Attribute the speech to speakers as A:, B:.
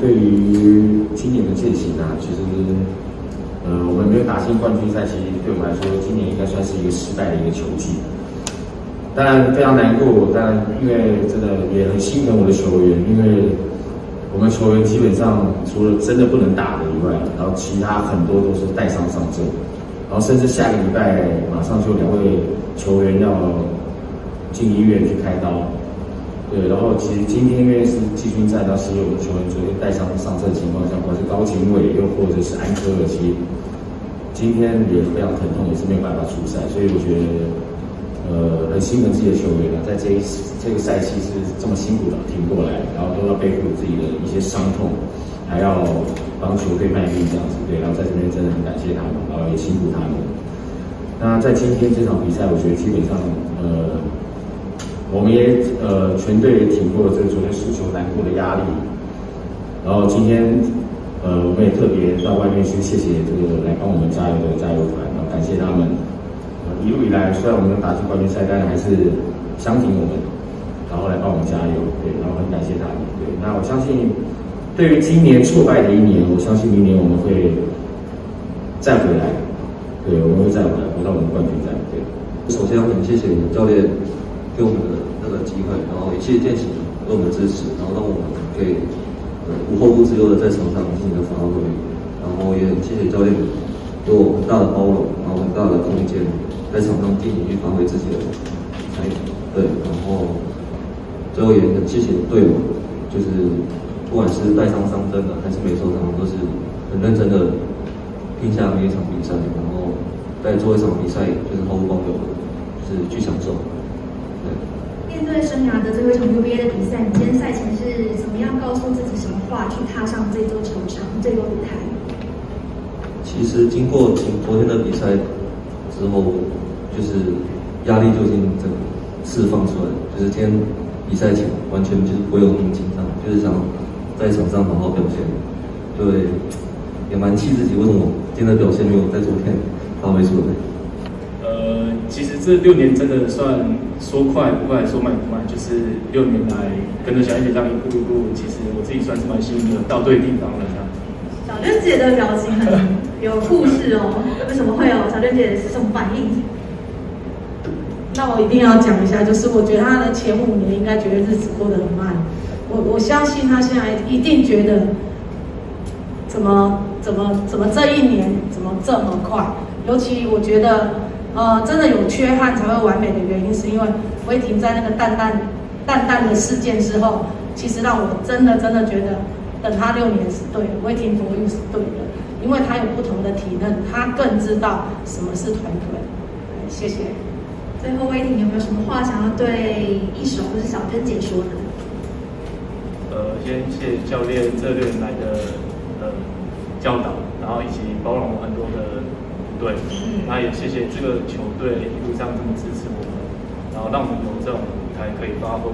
A: 对于今年的践行啊，其实我们没有打进冠军赛，其实对我们来说，今年应该算是一个失败的一个球季。当然非常难过，但因为真的也很心疼我的球员，因为我们球员基本上除了真的不能打的以外，然后其他很多都是带伤上阵，然后甚至下个礼拜马上就2位球员要进医院去开刀。对，然后其实今天因为是季军赛，然后其实我们球员昨天带伤上阵的情况下，不管是高景伟又或者是安科尔，其实今天也非常疼痛，也是没有办法出赛，所以我觉得很心疼自己的球员啊，在这个赛季是这么辛苦的挺过来，然后都要背负自己的一些伤痛，还要帮球队卖命这样子，对，然后在这边真的很感谢他们，然后也辛苦他们。那在今天这场比赛，我觉得基本上我们也全队也挺过了这个昨天输球难过的压力，然后今天我们也特别到外面去谢谢这个来帮我们加油的加油团，然后感谢他们一路以来，虽然我们打进冠军赛，但还是相挺我们，然后来帮我们加油，对，然后很感谢他们，对。那我相信，对于今年挫败的一年，我相信明年我们会再回来，对，我们会再回来，回到我们冠军战，对。
B: 首先很谢谢教练给我们的那个机会，然后也谢谢践行给我们的支持，然后让我们可以无后顾之忧的在场上进行发挥，然后也很谢谢教练给我很大的包容，然后很大的空间，在场上尽情去发挥自己的才能，对，然后最后也很谢谢队友，就是不管是带伤上阵的还是没受伤，都是很认真的拼下每一场比赛，然后在做一场比赛就是毫无保留的，就是去享受。
C: 面对生涯的最后一场 UBA 的比赛，你今天赛前是怎么样告诉自己什么话去踏上这座球场、这个舞台？
B: 其实经过昨天的比赛之后，就是压力就已经整个释放出来，就是今天比赛前完全就是不会有那么紧张，就是想在场上好好表现。对，也蛮气自己为什么今天的表现没有在昨天发挥出来。
D: 其实这6年真的算说快不快，说慢不慢，就是6年来跟着小燕姐这样一步一步，其实我自己算是蛮幸运的，到对地方了这样。
C: 小娟姐的表情很有故事哦，为什么会有小娟姐是什么反应？
E: 那我一定要讲一下，就是我觉得她的前5年应该觉得日子过得很慢，我相信她现在一定觉得怎么这1年怎么这么快，尤其我觉得。真的有缺憾才会完美的原因，是因为威霆在那个淡淡的事件之后，其实让我真的觉得，等他6年是对的，威霆for you是对的，因为他有不同的体能，他更知道什么是团队。谢谢。
C: 最后，威霆有没有什么话想要对一手或是小娟姐说的？
D: 先谢谢教练这6年来的教导，然后以及包容很多的。对，那也谢谢这个球队一路上这么支持我们，然后让我们有这种舞台可以发挥。